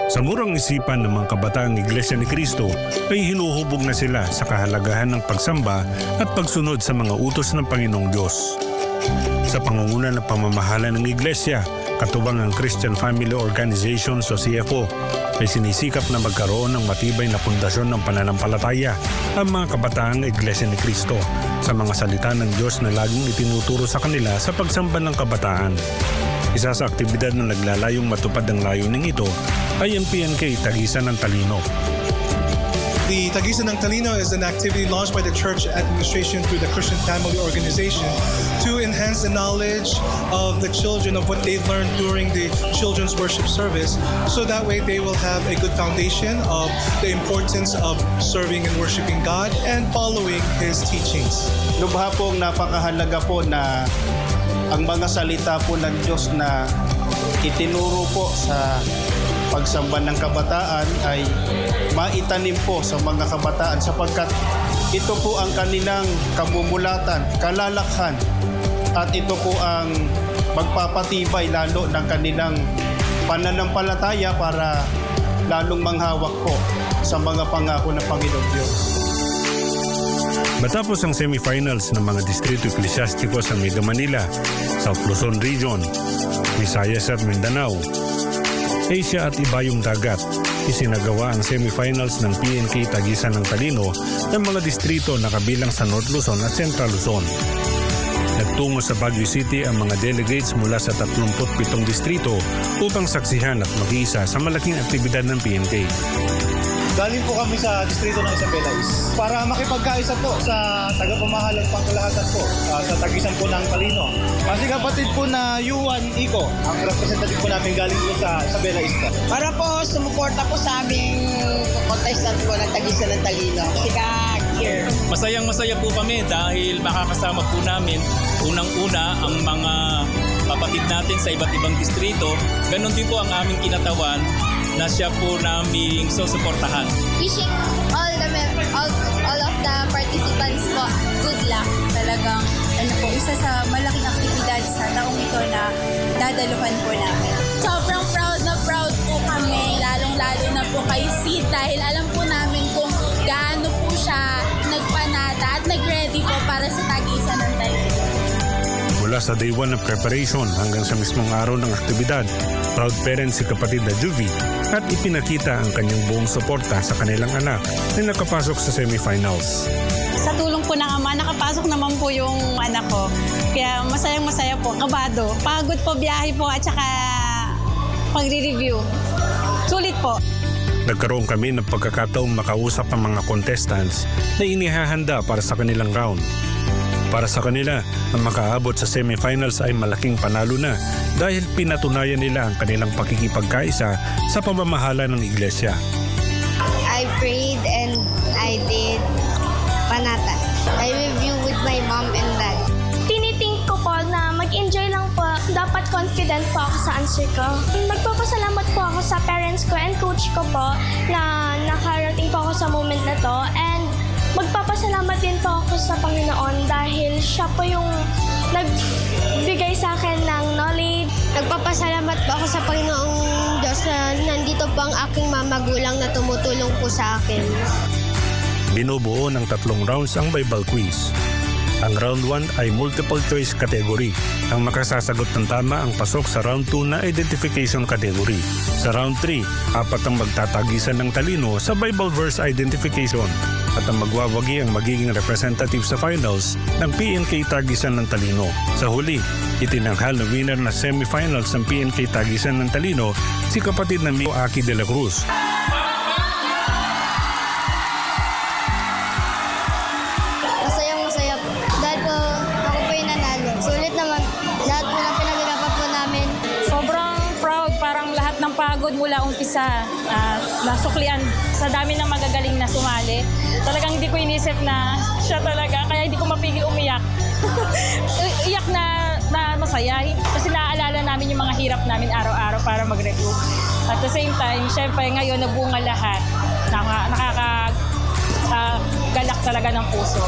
Sa murang isipan ng mga kabataang Iglesia ni Cristo ay hinuhubog na sila sa kahalagahan ng pagsamba at pagsunod sa mga utos ng Panginoong Diyos. Sa pangunguna ng pamamahala ng Iglesia, katubang ang Christian Family Organizations o CFO, ay sinisikap na magkaroon ng matibay na pundasyon ng pananampalataya ang mga kabataang Iglesia ni Cristo sa mga salita ng Diyos na laging itinuturo sa kanila sa pagsamba ng kabataan. Isa sa aktibidad na naglalayong matupad ang layuning ito ay ang PNK Tagisan ng Talino. The Tagisan ng Talino is an activity launched by the church administration through the Christian Family Organization to enhance the knowledge of the children of what they've learned during the children's worship service, so that way they will have a good foundation of the importance of serving and worshiping God and following His teachings. Lubha pong napakahalaga po na ang mga salita po ng Diyos na itinuro po sa pagsamba ng kabataan ay maitanim po sa mga kabataan sapagkat ito po ang kanilang kabubulatan, kalalakhan at ito po ang magpapatibay lalo ng kanilang pananampalataya para lalong manghawak po sa mga pangako ng Panginoong Diyos. Matapos ang semifinals ng mga distrito eklesyastiko sa Mega Manila, South Luzon Region, Visayas at Mindanao, Asia at Ibayong Dagat, isinagawa ang semifinals ng PNK Tagisan ng Talino ng mga distrito na kabilang sa North Luzon at Central Luzon. Nagtungo sa Baguio City ang mga delegates mula sa 37 distrito upang saksihan at mag-isa sa malaking aktibidad ng PNK. Galing po kami sa distrito ng Isabela East para makipagkaisa po sa tagapamahalang pangkalahatan po sa Tagisan po ng Talino. Kasi kapatid po na Yuan Iko, ang representative po namin galing po sa Isabela East. Para po sumuporta po sa aming contestant po ng Tagisan ng Talino. Sikag here. Masayang-masaya po kami dahil makakasama po namin unang-una ang mga kapatid natin sa iba't ibang distrito. Ganon din po ang aming kinatawan na siya po naming susuportahan. Wishing all of the participants po good luck. Talagang isa sa malaking aktibidad sa taong ito na dadaluhan po namin. Sobrang proud na proud po kami, lalong-lalo na po kay Sid dahil alam po namin kung gaano po siya nagpanata at nag-ready po para sa Tagisan ng Talino. Mula sa day 1 ng preparation hanggang sa mismong araw ng aktibidad, proud parent si kapatid na Juvie at ipinakita ang kanyang buong suporta sa kanilang anak na nakapasok sa semifinals. Sa tulong po ng ama, nakapasok naman po yung anak ko. Kaya masayang-masaya po, kabado. Pagod po, biyahe po at saka pagre-review. Sulit po. Nagkaroon kami ng pagkakataong makausap ang mga contestants na inihahanda para sa kanilang round. Para sa kanila, ang makaabot sa semifinals ay malaking panalo na dahil pinatunayan nila ang kanilang pakikipagkaisa sa pamamahala ng iglesia. I prayed and I did panata. I review with my mom and dad. Tinithink ko po na mag-enjoy lang po. Dapat confident po ako sa answer ko. Magpapasalamat po ako sa parents ko and coach ko po na nakarating po ako sa moment na to. And magpapasalamat din po ako sa Panginoon dahil siya po yung nagbigay sa akin ng knowledge. Nagpapasalamat po ako sa Panginoong Diyos na nandito po ang aking mamagulang na tumutulong po sa akin. Binubuo ng 3 rounds ang Bible quiz. Ang round 1 ay multiple choice category. Ang makasasagot ng tama ang pasok sa round 2 na identification category. Sa round 3, 4 ang magtatagisan ng talino sa Bible verse identification. At ang magwawagi ang magiging representative sa finals ng PNK Tagisan ng Talino. Sa huli, itinanghal na winner na semifinals ng PNK Tagisan ng Talino si kapatid na Mio Aki de la Cruz. Masayang-masaya po. Dahil po ako po yung nanalo. Sulit naman. Lahat po na pinaghirapan po namin. Sobrang proud, parang lahat ng pagod mula umpisa nasuklian sa dami ng magagaling na sumali. Talagang hindi ko inisip na siya talaga, kaya hindi ko mapigil umiyak. Iyak na masaya kasi naaalala namin yung mga hirap namin araw-araw para mag-review. At the same time, syempre ngayon nabunga lahat. Nakakagalak talaga ng puso.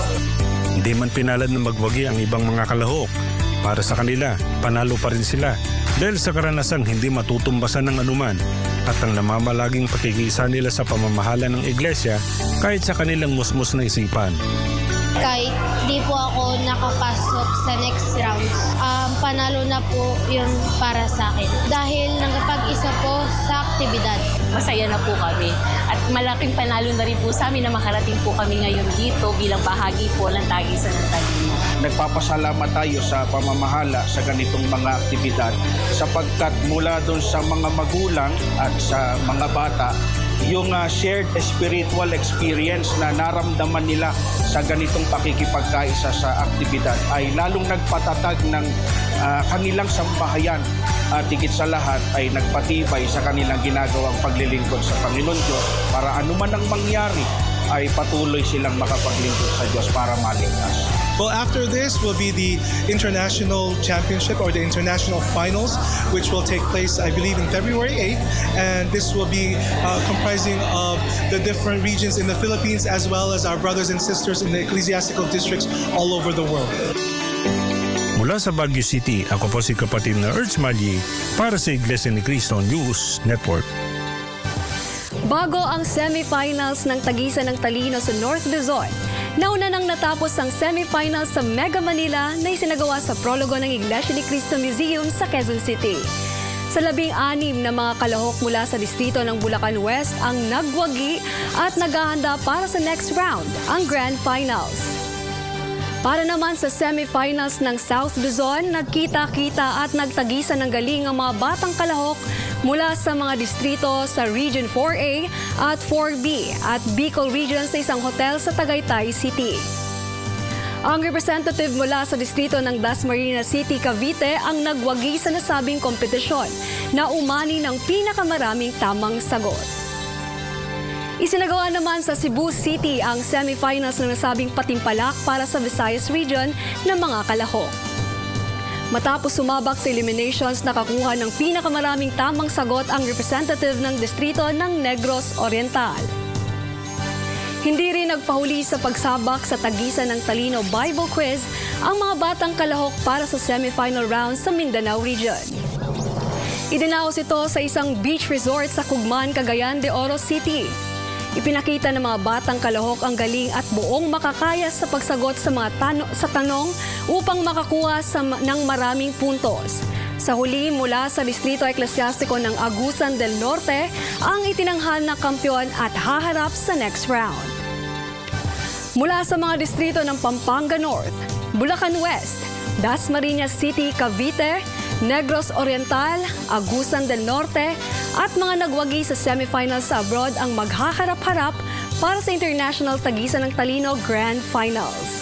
Hindi man pinalad na magwagi ang ibang mga kalahok. Para sa kanila, panalo pa rin sila dahil sa karanasang hindi matutumbasan ng anuman at ang namamalaging pakikiisa nila sa pamamahala ng iglesia kahit sa kanilang musmus na isipan. Kahit di po ako nakapasok sa next round, panalo na po yun para sa akin. Dahil nakapag-isa po sa aktibidad. Masaya na po kami. At malaking panalo na rin po sa amin na makarating po kami ngayon dito bilang bahagi po ng Tagisan ng Talino. Nagpapasalamat tayo sa pamamahala sa ganitong mga aktibidad sapagkat mula doon sa mga magulang at sa mga bata, yung shared spiritual experience na naramdaman nila sa ganitong pakikipagkaisa sa aktibidad ay lalong nagpatatag ng kanilang sambahayan at higit sa lahat ay nagpatibay sa kanilang ginagawang paglilingkod sa Panginoon Diyos para anuman ang mangyari ay patuloy silang makapaglingkod sa Diyos para maligtas. Well, after this will be the International Championship or the International Finals, which will take place, I believe, in February 8th. And this will be comprising of the different regions in the Philippines as well as our brothers and sisters in the ecclesiastical districts all over the world. Mula sa Baguio City, ako po si kapatid na Erz Maggi para sa Iglesia ni Cristo News Network. Bago ang semifinals ng Tagisan ng Talino sa North Luzon, nauna nang natapos ang semifinals sa Mega Manila na isinagawa sa prologo ng Iglesia ni Cristo Museum sa Quezon City. Sa 16 na mga kalahok mula sa distrito ng Bulacan West ang nagwagi at naghahanda para sa next round, ang Grand Finals. Para naman sa semifinals ng South Luzon, nagkita-kita at nagtagisan ng galing ang mga batang kalahok mula sa mga distrito sa Region 4A at 4B at Bicol Region sa isang hotel sa Tagaytay City. Ang representative mula sa distrito ng Dasmariñas City, Cavite ang nagwagi sa nasabing kompetisyon na umani ng pinakamaraming tamang sagot. Isinagawa naman sa Cebu City ang semifinals ng nasabing patimpalak para sa Visayas Region ng mga kalahok. Matapos sumabak sa eliminations, nakakuha ng pinakamaraming tamang sagot ang representative ng distrito ng Negros Oriental. Hindi rin nagpahuli sa pagsabak sa Tagisan ng Talino Bible Quiz ang mga batang kalahok para sa semifinal round sa Mindanao Region. Idinaos ito sa isang beach resort sa Cugman, Cagayan de Oro City. Ipinakita ng mga batang kalahok ang galing at buong makakaya sa pagsagot sa mga tanong upang makakuha ng maraming puntos. Sa huli, mula sa Distrito Eklesyastiko ng Agusan del Norte ang itinanghal na kampiyon at haharap sa next round. Mula sa mga distrito ng Pampanga North, Bulacan West, Dasmariñas City, Cavite, Negros Oriental, Agusan del Norte at mga nagwagi sa semifinals sa abroad ang maghaharap-harap para sa International Tagisan ng Talino Grand Finals.